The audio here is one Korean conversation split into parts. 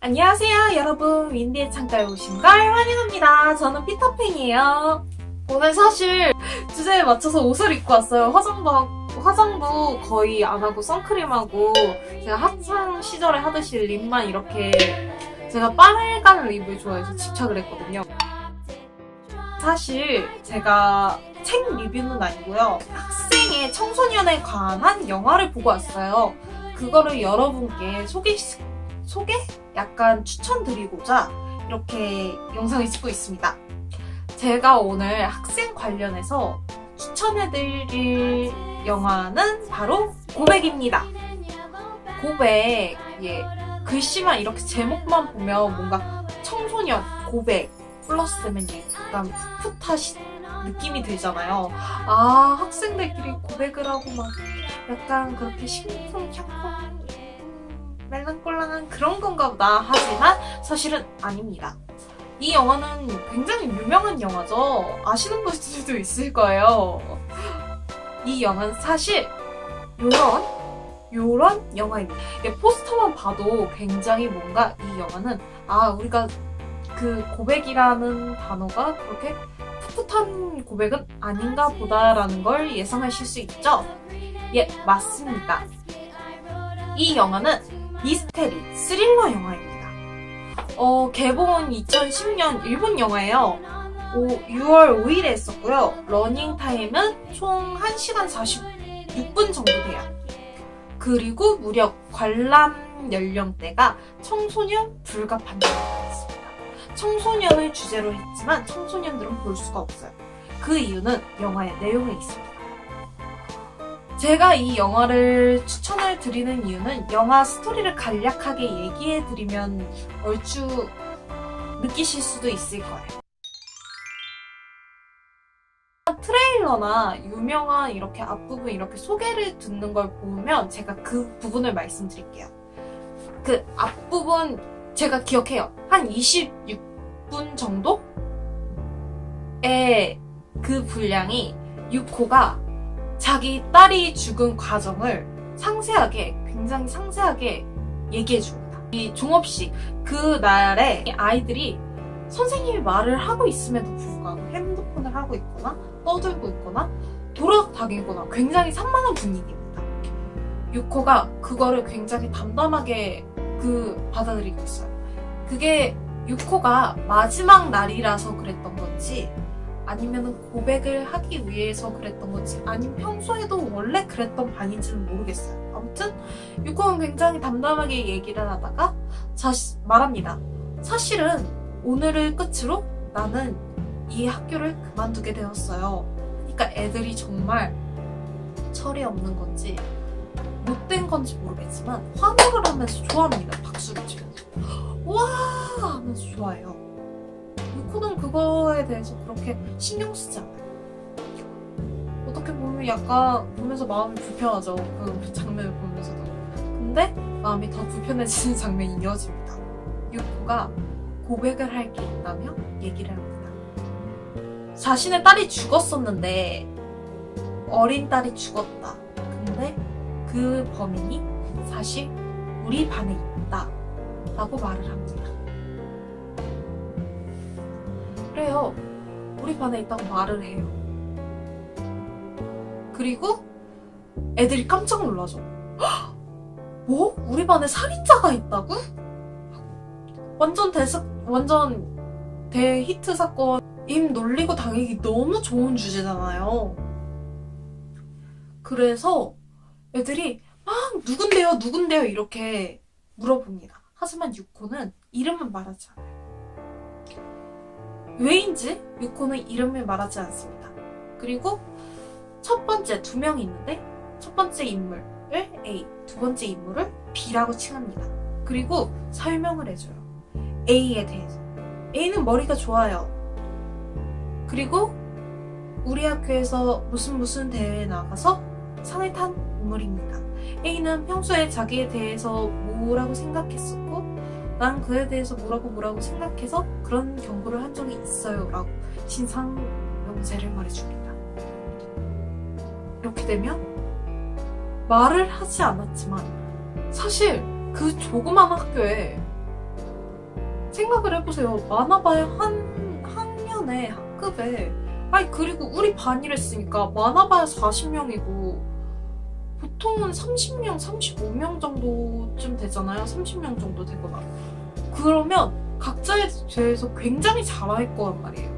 안녕하세요 여러분, 윈디의 창가에 오신 걸 환영합니다. 저는 피터팬이에요. 오늘 사실 주제에 맞춰서 옷을 입고 왔어요. 화장도 거의 안 하고 선크림하고 제가 학창 시절에 하듯이 립만 이렇게, 제가 빨간 립을 좋아해서 집착을 했거든요. 사실 제가 책 리뷰는 아니고요, 학생의 청소년에 관한 영화를 보고 왔어요. 그거를 여러분께 소개? 약간 추천드리고자 이렇게 영상을 찍고 있습니다. 제가 오늘 학생 관련해서 추천해드릴 영화는 바로 고백입니다. 고백, 글씨만 이렇게 제목만 보면 뭔가 청소년, 고백, 플러스면 약간 풋풋하신 느낌이 들잖아요. 아, 학생들끼리 고백을 하고 막 약간 그렇게 심쿵향쿵 멜랑꼴랑한 그런 건가 보다 하지만 사실은 아닙니다. 이 영화는 굉장히 유명한 영화죠. 아시는 분들도 있을 거예요. 이 영화는 사실 요런 영화입니다. 포스터만 봐도 굉장히 뭔가 이 영화는 우리가 그 고백이라는 단어가 그렇게 풋풋한 고백은 아닌가 보다라는 걸 예상하실 수 있죠? 예, 맞습니다. 이 영화는 미스테리, 스릴러 영화입니다. 개봉은 2010년 일본 영화예요. 6월 5일에 했었고요. 러닝타임은 총 1시간 46분 정도 돼요. 그리고 무려 관람 연령대가 청소년 불가 판정이 있습니다. 청소년을 주제로 했지만 청소년들은 볼 수가 없어요. 그 이유는 영화의 내용에 있습니다. 제가 이 영화를 추천을 드리는 이유는 영화 스토리를 간략하게 얘기해드리면 얼추 느끼실 수도 있을 거예요. 트레일러나 유명한 이렇게 앞부분 이렇게 소개를 듣는 걸 보면 제가 그 부분을 말씀드릴게요. 그 앞부분 제가 기억해요. 한 26분 정도의 그 분량이 유코가 자기 딸이 죽은 과정을 굉장히 상세하게 얘기해 줍니다. 이 종업식, 그날에 아이들이 선생님이 말을 하고 있음에도 불구하고 핸드폰을 하고 있거나 떠들고 있거나 돌아다니거나 굉장히 산만한 분위기입니다. 유코가 그거를 굉장히 담담하게 받아들이고 있어요. 그게 유코가 마지막 날이라서 그랬던 건지, 아니면 고백을 하기 위해서 그랬던 건지, 아니면 평소에도 원래 그랬던 반인지는 모르겠어요. 아무튼 유코는 굉장히 담담하게 얘기를 하다가 말합니다. 사실은 오늘을 끝으로 나는 이 학교를 그만두게 되었어요. 그러니까 애들이 정말 철이 없는 건지 못된 건지 모르겠지만 환호를 하면서 좋아합니다. 박수를 치면서 와 하면서 좋아해요. 유코는 그거에 대해서 그렇게 신경 쓰지 않아요. 어떻게 보면 약간 보면서 마음이 불편하죠. 그 장면을 보면서도. 근데 마음이 더 불편해지는 장면이 이어집니다. 유코가 고백을 할 게 있다며 얘기를 합니다. 자신의 딸이 죽었었는데, 어린 딸이 죽었다. 근데 그 범인이 사실 우리 반에 있다 라고 말을 합니다. 그래요. 우리 반에 있다고 말을 해요. 그리고 애들이 깜짝 놀라죠. 뭐? 우리 반에 살인자가 있다고? 완전 대히트 사건. 임 놀리고 당하기 너무 좋은 주제잖아요. 그래서 애들이 막 누군데요 이렇게 물어봅니다. 하지만 유코는 이름은 말하지 않아요. 왜인지 유코는 이름을 말하지 않습니다. 그리고 첫 번째 2명이 있는데, 첫 번째 인물을 A, 두 번째 인물을 B라고 칭합니다. 그리고 설명을 해줘요. A에 대해서. A는 머리가 좋아요. 그리고 우리 학교에서 무슨 대회에 나가서 상을 탄 인물입니다. A는 평소에 자기에 대해서 뭐라고 생각했었고, 난 그에 대해서 뭐라고 생각해서 그런 경고를 한 적이 있어요 라고 신상 명제를 말해줍니다. 이렇게 되면 말을 하지 않았지만 사실 그 조그만 학교에 생각을 해보세요. 많아봐야 한 학년에 학급에 그리고 우리 반이랬으니까 많아봐야 40명이고 보통은 30명, 35명 정도쯤 되잖아요. 30명 정도 되거나. 그러면 각자에 대해서 굉장히 잘 알 거란 말이에요.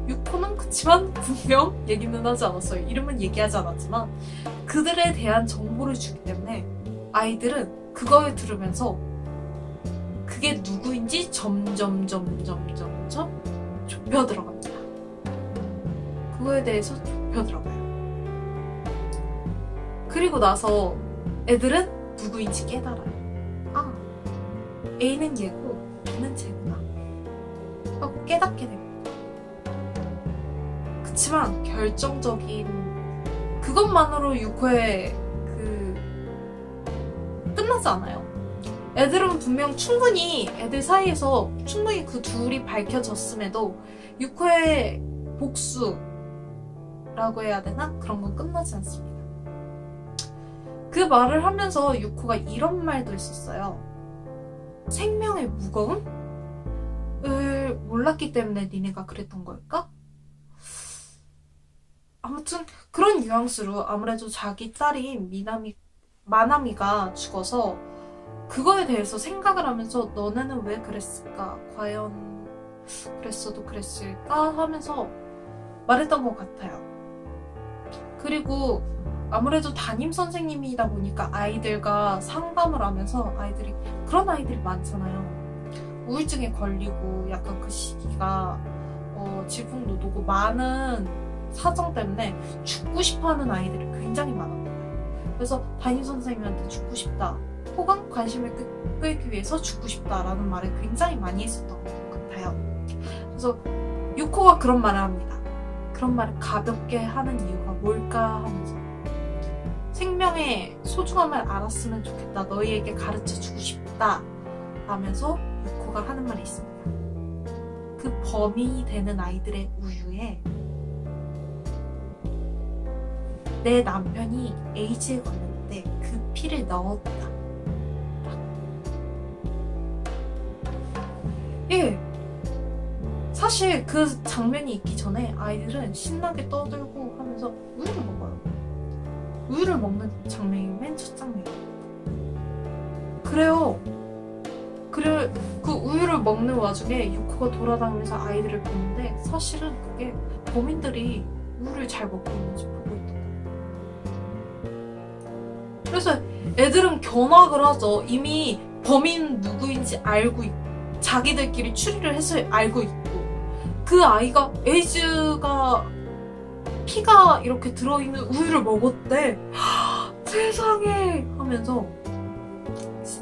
6호는 그치만 분명 얘기는 하지 않았어요. 이름은 얘기하지 않았지만 그들에 대한 정보를 주기 때문에 아이들은 그걸 들으면서 그게 누구인지 점점 좁혀 들어갑니다. 그거에 대해서 좁혀 들어가요. 그리고 나서 애들은 누구인지 깨달아요. 아, A는 얘고 B는 쟤구나 하고 깨닫게 됩니다. 그치만 결정적인 그것만으로 6호에 끝나지 않아요. 애들은 분명 충분히 애들 사이에서 충분히 그 둘이 밝혀졌음에도 6호의 복수라고 해야 되나? 그런 건 끝나지 않습니다. 그 말을 하면서 6호가 이런 말도 했었어요. 생명의 무거움을 몰랐기 때문에 니네가 그랬던 걸까? 아무튼 그런 뉘앙스로 아무래도 자기 딸인 마나미가 죽어서 그거에 대해서 생각을 하면서 너네는 왜 그랬을까? 과연 그랬어도 그랬을까? 하면서 말했던 것 같아요. 그리고 아무래도 담임 선생님이다 보니까 아이들과 상담을 하면서 그런 아이들이 많잖아요. 우울증에 걸리고 약간 그 시기가 질풍노도고 많은 사정 때문에 죽고 싶어하는 아이들이 굉장히 많았거든요. 그래서 담임 선생님한테 죽고 싶다 혹은 관심을 끌기 위해서 죽고 싶다라는 말을 굉장히 많이 했었던 것 같아요. 그래서 6호가 그런 말을 합니다. 그런 말을 가볍게 하는 이유가 뭘까 하면서 생명의 소중함을 알았으면 좋겠다. 너희에게 가르쳐주고 싶다 라면서 6호가 하는 말이 있습니다. 그 범인이 되는 아이들의 우유에 내 남편이 에이즈에 걸렸는데 그 피를 넣었다. 예. 사실 그 장면이 있기 전에 아이들은 신나게 떠들고 하면서 우유를 먹어요. 우유를 먹는 장면이 맨 첫 장면이에요. 그래요. 그래, 그 우유를 먹는 와중에 6호가 돌아다니면서 아이들을 보는데 사실은 그게 범인들이 우유를 잘 먹고 있는지 보고 있던 거예요. 그래서 애들은 견학을 하죠. 이미 범인 누구인지 알고 있고 자기들끼리 추리를 해서 알고 있고 그 아이가 에이즈가 피가 이렇게 들어있는 우유를 먹었대. 세상에 하면서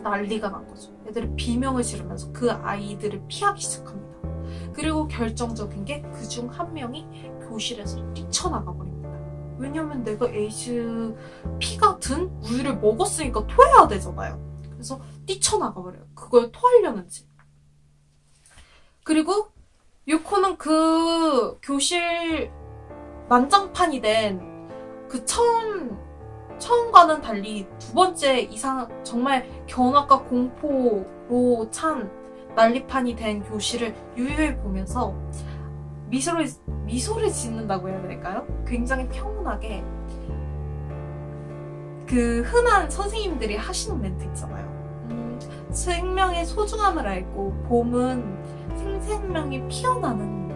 난리가 난 거죠. 애들이 비명을 지르면서 그 아이들을 피하기 시작합니다. 그리고 결정적인 게 그중 한 명이 교실에서 뛰쳐나가 버립니다. 왜냐면 내가 에이즈 피가 든 우유를 먹었으니까 토해야 되잖아요. 그래서 뛰쳐나가 버려요. 그걸 토하려는지. 그리고 6호는 그 교실 난장판이 된 그 처음과는 달리 두 번째 이상 정말 견학과 공포로 찬 난리판이 된 교실을 유유히 보면서 미소를 짓는다고 해야 될까요? 굉장히 평온하게 그 흔한 선생님들이 하시는 멘트 있잖아요. 생명의 소중함을 알고 봄은 생명이 피어나는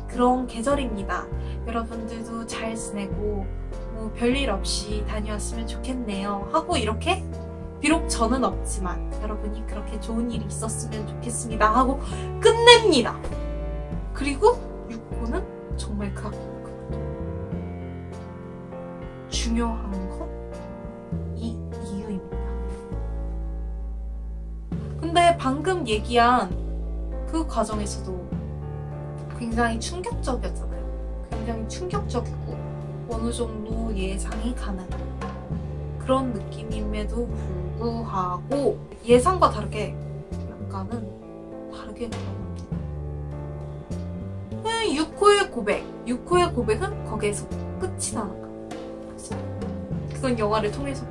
그런 계절입니다. 여러분들도 잘 지내고 뭐 별일 없이 다녀왔으면 좋겠네요 하고 이렇게 비록 저는 없지만 여러분이 그렇게 좋은 일이 있었으면 좋겠습니다 하고 끝냅니다. 그리고 6호는 정말 그 앞으로 중요한 건 이 이유입니다. 근데 방금 얘기한 그 과정에서도 굉장히 충격적이었잖아요. 굉장히 충격적이고 어느 정도 예상이 가는 그런 느낌임에도 불구하고 예상과 다르게 약간은 다르게 흘러갑니다. 6호의 고백은 거기에서 끝이 나는 거예요. 그래서 그건 영화를 통해서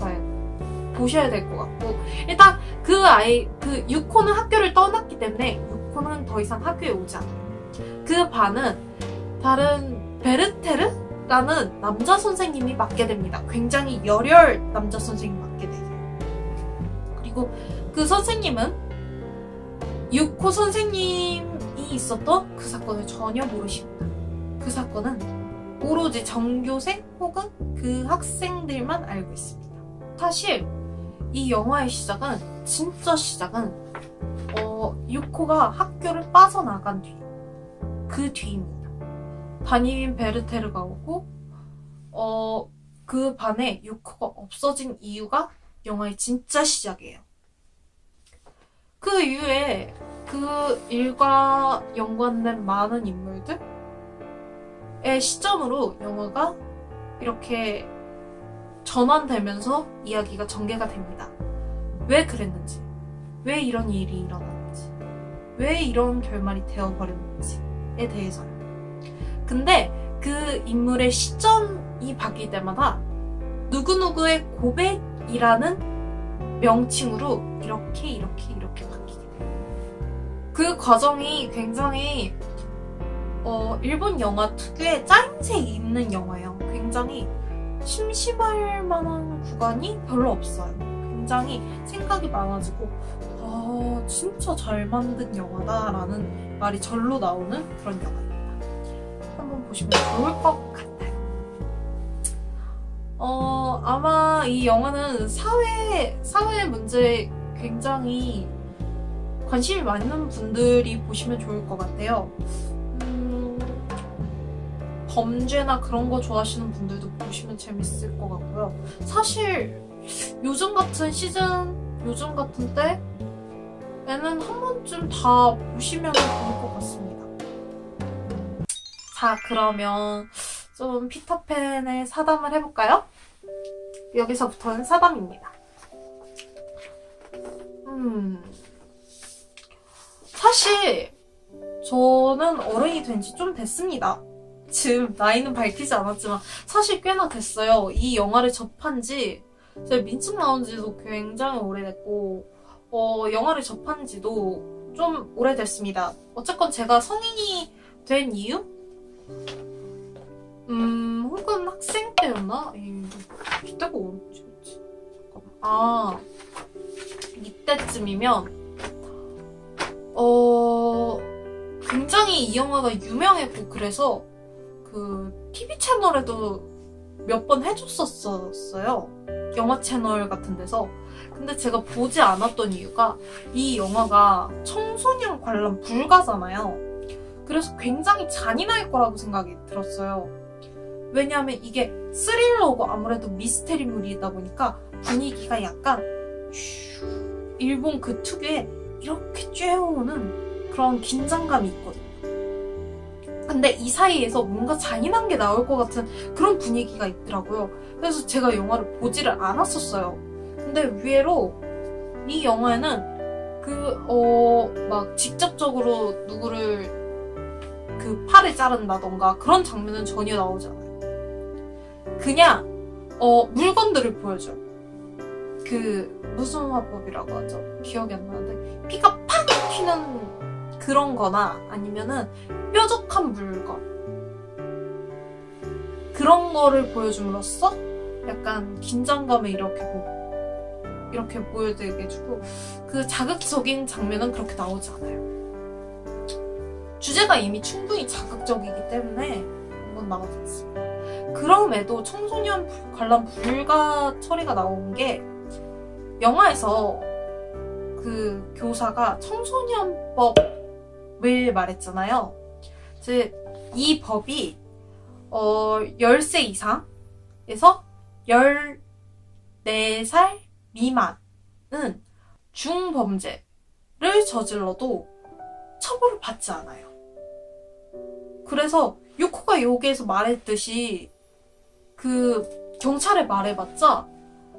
보셔야 될 것 같고 일단 그 6호는 학교를 떠났기 때문에 유코는 더 이상 학교에 오지 않아요. 그 반은 다른 베르테르라는 남자 선생님이 맡게 됩니다. 굉장히 열혈 남자 선생님이 맡게 돼요. 그리고 그 선생님은 유코 선생님이 있었던 그 사건을 전혀 모르십니다. 그 사건은 오로지 전교생 혹은 그 학생들만 알고 있습니다. 사실 이 영화의 시작은 진짜 시작은 유코가 학교를 빠져나간 뒤 그 뒤입니다. 담임 베르테르가 오고 그 반에 유코가 없어진 이유가 영화의 진짜 시작이에요. 그 이후에 그 일과 연관된 많은 인물들의 시점으로 영화가 이렇게 전환되면서 이야기가 전개가 됩니다. 왜 그랬는지, 왜 이런 일이 일어났는지, 왜 이런 결말이 되어버렸는지에 대해서요. 근데 그 인물의 시점이 바뀔 때마다 누구누구의 고백이라는 명칭으로 이렇게 바뀌게 돼요. 그 과정이 굉장히 일본 영화 특유의 짜임새 있는 영화예요. 굉장히 심심할 만한 구간이 별로 없어요. 굉장히 생각이 많아지고 진짜 잘 만든 영화다라는 말이 절로 나오는 그런 영화입니다. 한번 보시면 좋을 것 같아요. 아마 이 영화는 사회 문제에 굉장히 관심이 많은 분들이 보시면 좋을 것 같아요. 범죄나 그런 거 좋아하시는 분들도 보시면 재밌을 것 같고요. 사실 요즘 같은 때에는 한 번쯤 다 보시면 좋을 것 같습니다. 자, 그러면 좀 피터팬의 사담을 해볼까요? 여기서부터는 사담입니다. 사실 저는 어른이 된 지 좀 됐습니다. 지금 나이는 밝히지 않았지만 사실 꽤나 됐어요. 이 영화를 접한 지 제가 민증 나온 지도 굉장히 오래됐고 영화를 접한 지도 좀 오래됐습니다. 어쨌건 제가 성인이 된 이유? 혹은 학생 때였나? 이때가 언제였지? 이때쯤이면 굉장히 이 영화가 유명했고 그래서 그 TV 채널에도 몇 번 해줬었어요. 영화 채널 같은 데서. 근데 제가 보지 않았던 이유가 이 영화가 청소년 관람 불가잖아요. 그래서 굉장히 잔인할 거라고 생각이 들었어요. 왜냐하면 이게 스릴러고 아무래도 미스테리물이다 보니까 분위기가 약간 일본 그 특유의 이렇게 쬐어오는 그런 긴장감이 있거든요. 근데 이 사이에서 뭔가 잔인한 게 나올 것 같은 그런 분위기가 있더라고요. 그래서 제가 영화를 보지를 않았었어요. 근데 의외로 이 영화에는 막 직접적으로 누구를 그 팔을 자른다던가 그런 장면은 전혀 나오지 않아요. 그냥 물건들을 보여줘요. 무슨 화법이라고 하죠? 기억이 안 나는데 피가 팍 튀는 그런 거나 아니면은 뾰족한 물건 그런 거를 보여줌으로써 약간 긴장감을 이렇게 보여드리게 해주고 그 자극적인 장면은 그렇게 나오지 않아요. 주제가 이미 충분히 자극적이기 때문에 한번 나오지 않습니다. 그럼에도 청소년 관람 불가 처리가 나온 게 영화에서 그 교사가 청소년법을 말했잖아요. 이 법이 10세 이상에서 14살 미만은 중범죄를 저질러도 처벌을 받지 않아요. 그래서 유코가 여기에서 말했듯이 그 경찰에 말해봤자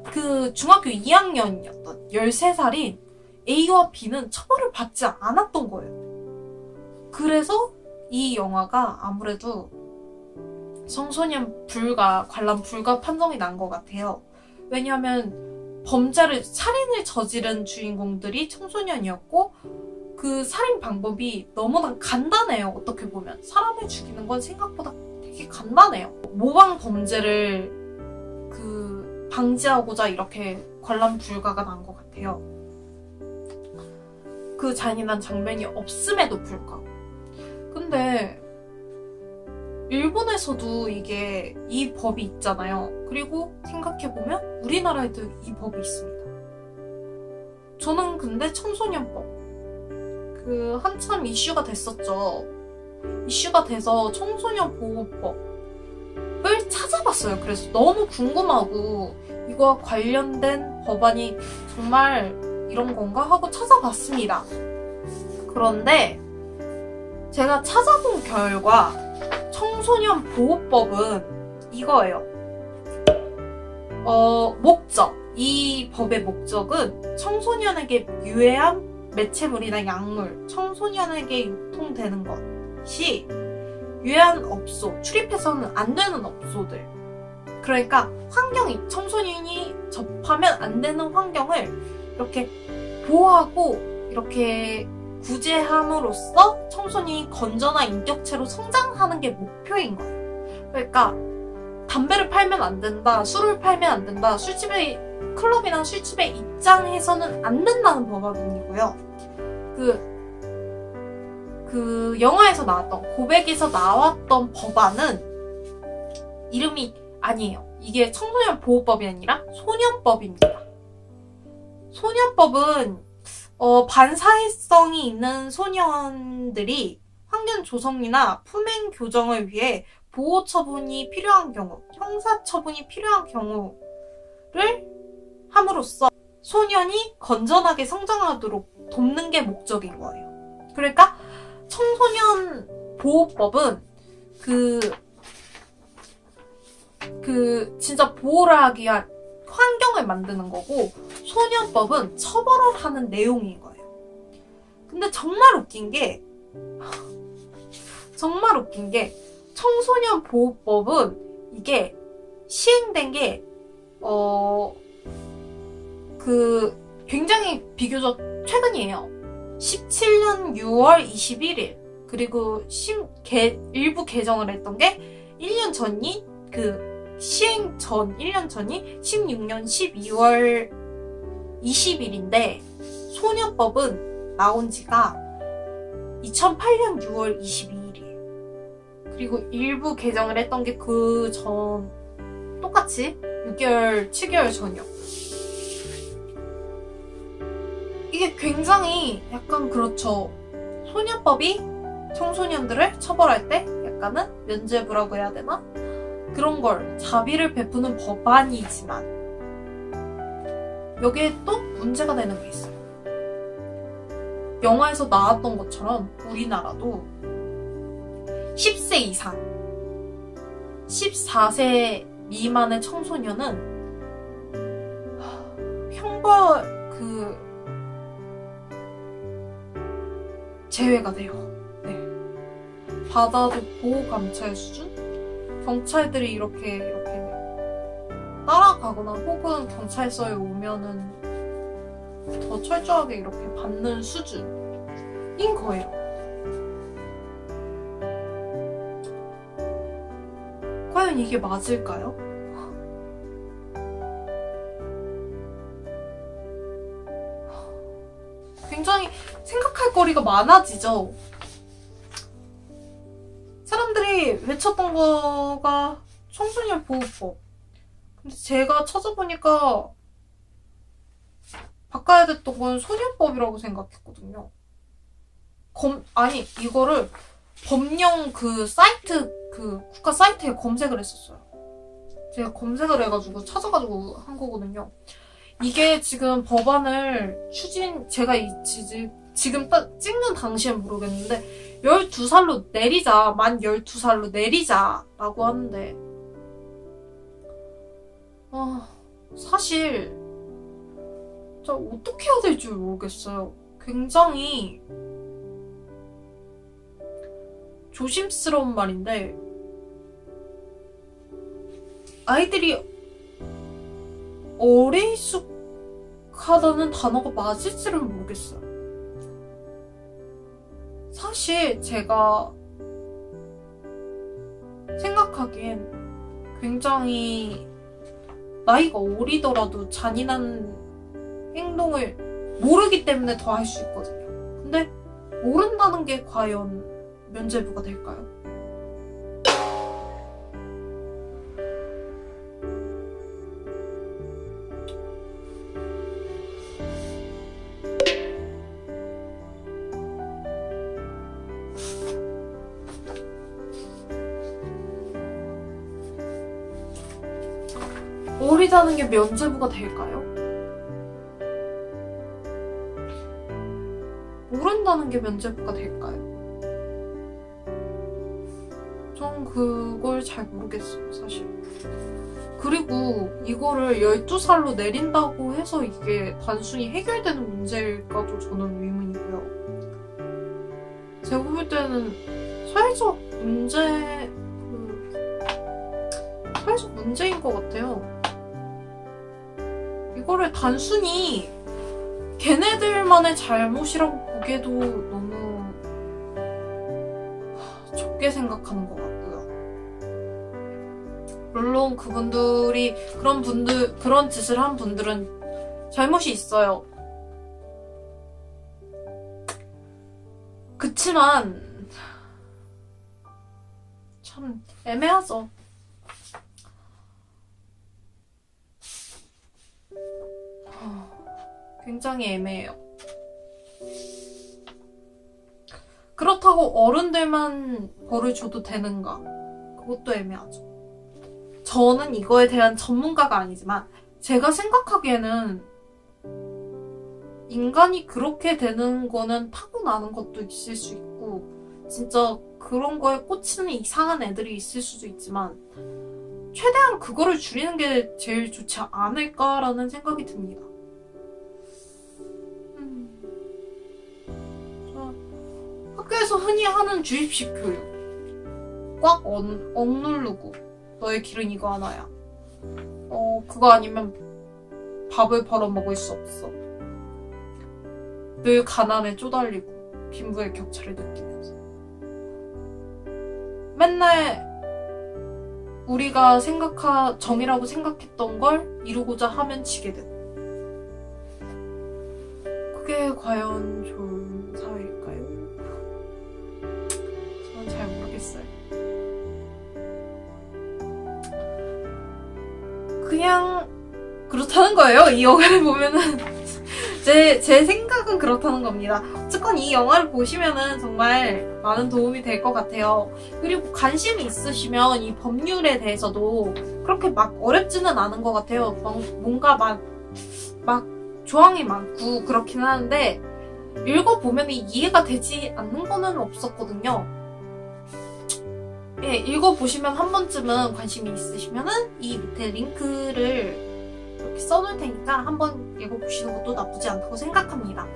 그 중학교 2학년이었던 13살인 A와 B는 처벌을 받지 않았던 거예요. 그래서 이 영화가 아무래도 청소년 관람 불가 판정이 난 것 같아요. 왜냐하면 살인을 저지른 주인공들이 청소년이었고 그 살인 방법이 너무나 간단해요. 어떻게 보면 사람을 죽이는 건 생각보다 되게 간단해요. 모방 범죄를 방지하고자 이렇게 관람 불가가 난 것 같아요. 그 잔인한 장면이 없음에도 불구하고. 근데 일본에서도 이 법이 있잖아요. 그리고 생각해보면 우리나라에도 이 법이 있습니다. 저는 근데 청소년법 한참 이슈가 됐었죠. 이슈가 돼서 청소년 보호법을 찾아봤어요. 그래서 너무 궁금하고 이거와 관련된 법안이 정말 이런 건가 하고 찾아봤습니다. 그런데 제가 찾아본 결과 청소년 보호법은 이거예요. 목적. 이 법의 목적은 청소년에게 유해한 매체물이나 약물, 청소년에게 유통되는 것이 유해한 업소, 출입해서는 안 되는 업소들. 그러니까 청소년이 접하면 안 되는 환경을 이렇게 보호하고 이렇게 구제함으로써 청소년이 건전한 인격체로 성장하는 게 목표인 거예요. 그러니까 담배를 팔면 안 된다, 술을 팔면 안 된다, 클럽이나 술집에 입장해서는 안 된다는 법안이고요. 그 영화에서 나왔던, 고백에서 나왔던 법안은 이름이 아니에요. 이게 청소년 보호법이 아니라 소년법입니다. 소년법은 반사회성이 있는 소년들이 환경 조성이나 품행 교정을 위해 보호 처분이 필요한 경우, 형사 처분이 필요한 경우를 함으로써 소년이 건전하게 성장하도록 돕는 게 목적인 거예요. 그러니까 청소년 보호법은 진짜 보호를 하기 위한 환경을 만드는 거고, 소년법은 처벌을 하는 내용인 거예요. 근데 정말 웃긴 게 청소년 보호법은 이게 시행된 게 굉장히 비교적 최근이에요. 17년 6월 21일. 그리고 일부 개정을 했던 게 1년 전이 시행 전 1년 전이 16년 12월 20일인데 소년법은 나온 지가 2008년 6월 22일이에요. 그리고 일부 개정을 했던 게 그 전 똑같이 6개월, 7개월 전이었고요. 이게 굉장히 약간 그렇죠. 소년법이 청소년들을 처벌할 때 약간은 면죄부라고 해야 되나? 그런 걸 자비를 베푸는 법안이지만 여기에 또 문제가 되는 게 있어요. 영화에서 나왔던 것처럼 우리나라도 10세 이상, 14세 미만의 청소년은 형벌 제외가 돼요. 네. 받아도 보호 감찰 수준? 경찰들이 이렇게 따라가거나 혹은 경찰서에 오면은 더 철저하게 이렇게 받는 수준인 거예요. 과연 이게 맞을까요? 굉장히 생각할 거리가 많아지죠. 사람들이 외쳤던 거가 청소년 보호법. 근데 제가 찾아보니까 바꿔야 됐던 건 소년법이라고 생각했거든요. 이거를 법령 사이트, 국가 사이트에 검색을 했었어요. 제가 검색을 해가지고 찾아가지고 한 거거든요. 이게 지금 법안을 제가 지금 딱 찍는 당시엔 모르겠는데 12살로 내리자, 만 12살로 내리자라고 하는데 사실 진짜 어떻게 해야 될지 모르겠어요. 굉장히 조심스러운 말인데 아이들이 어리숙하다는 단어가 맞을지는 모르겠어요. 사실 제가 생각하기엔 굉장히 나이가 어리더라도 잔인한 행동을 모르기 때문에 더 할 수 있거든요. 근데 모른다는 게 과연 면죄부가 될까요? 어리다는 게 면죄부가 될까요? 모른다는 게 면죄부가 될까요? 전 그걸 잘 모르겠어요, 사실. 그리고 이거를 12살로 내린다고 해서 이게 단순히 해결되는 문제일까도 저는 의문이고요. 제가 볼 때는 사회적 문제인 것 같아요. 이거를 단순히 걔네들만의 잘못이라고 보기에도 너무 좁게 생각하는 것 같고요. 물론 그분들이 그런 짓을 한 분들은 잘못이 있어요. 그치만 참 애매하죠. 굉장히 애매해요. 그렇다고 어른들만 벌을 줘도 되는가? 그것도 애매하죠. 저는 이거에 대한 전문가가 아니지만 제가 생각하기에는 인간이 그렇게 되는 거는 타고나는 것도 있을 수 있고 진짜 그런 거에 꽂히는 이상한 애들이 있을 수도 있지만 최대한 그거를 줄이는 게 제일 좋지 않을까라는 생각이 듭니다. 학교에서 흔히 하는 주입식 교육. 꽉 억누르고 너의 길은 이거 하나야. 그거 아니면 밥을 벌어먹을 수 없어. 늘 가난에 쪼달리고 빈부의 격차를 느끼면서 맨날 우리가 정이라고 생각했던 걸 이루고자 하면 지게 되고 그게 과연 좋은 사회일까요? 저는 잘 모르겠어요. 그냥 그렇다는 거예요. 이 영화를 보면은 제 생각은 그렇다는 겁니다. 어쨌건 이 영화를 보시면은 정말 많은 도움이 될 것 같아요. 그리고 관심이 있으시면 이 법률에 대해서도 그렇게 막 어렵지는 않은 것 같아요. 뭔가 막 조항이 많고 그렇긴 하는데 읽어보면 이해가 되지 않는 거는 없었거든요. 예, 읽어보시면 한 번쯤은 관심이 있으시면은 이 밑에 링크를 이렇게 써놓을 테니까 한번 읽어보시는 것도 나쁘지 않다고 생각합니다.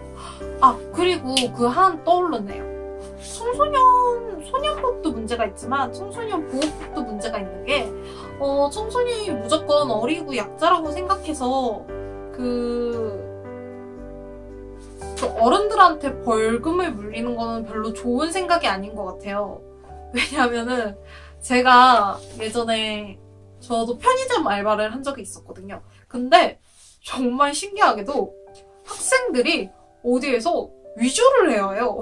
그리고 그 하나 떠오르네요. 소년법도 문제가 있지만 청소년 보호법도 문제가 있는 게 청소년이 무조건 어리고 약자라고 생각해서 그 어른들한테 벌금을 물리는 거는 별로 좋은 생각이 아닌 것 같아요. 왜냐하면은 제가 예전에 저도 편의점 알바를 한 적이 있었거든요. 근데 정말 신기하게도 학생들이 어디에서 위조를 해야 해요.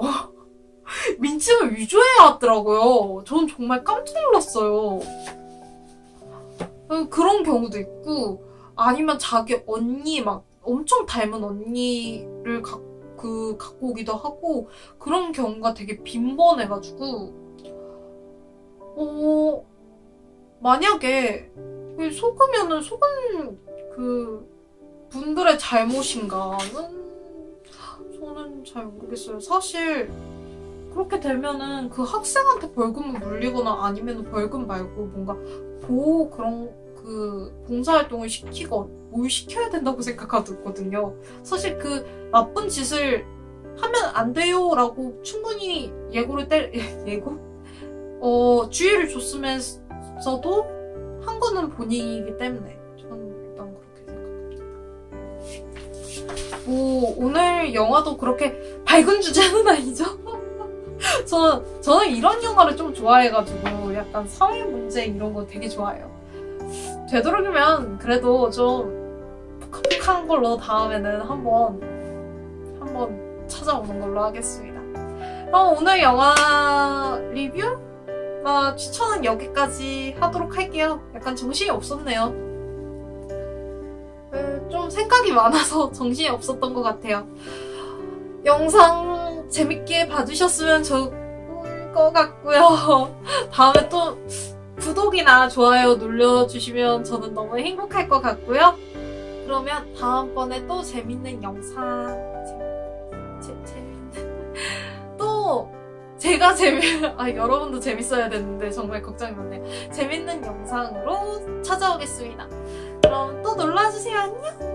민증을 위조해야 하더라고요. 전 정말 깜짝 놀랐어요. 그런 경우도 있고 아니면 자기 언니 막 엄청 닮은 언니를 갖고 오기도 하고 그런 경우가 되게 빈번해가지고 만약에 속으면은 속은 그 분들의 잘못인가는 저는 잘 모르겠어요. 사실 그렇게 되면은 그 학생한테 벌금을 물리거나 아니면 벌금 말고 뭔가 그런 봉사활동을 시키건 뭘 시켜야 된다고 생각하거든요. 사실 그 나쁜 짓을 하면 안 돼요라고 충분히 주의를 줬으면서도 한 거는 본인이기 때문에 저는 일단 그렇게 생각합니다. 오늘 영화도 그렇게 밝은 주제는 아니죠? 저는 이런 영화를 좀 좋아해가지고 약간 사회 문제 이런 거 되게 좋아해요. 되도록이면 그래도 좀 푸카푸카한 걸로 다음에는 한번 찾아오는 걸로 하겠습니다. 그럼 오늘 영화 리뷰? 추천은 여기까지 하도록 할게요. 약간 정신이 없었네요. 좀 생각이 많아서 정신이 없었던 것 같아요. 영상 재밌게 봐주셨으면 좋을 것 같고요. 다음에 또 구독이나 좋아요 눌러주시면 저는 너무 행복할 것 같고요. 그러면 다음번에 또 재밌는 영상 또 제가 여러분도 재밌어야 되는데 정말 걱정이 많네요. 재밌는 영상으로 찾아오겠습니다. 그럼 또 놀러와주세요. 안녕!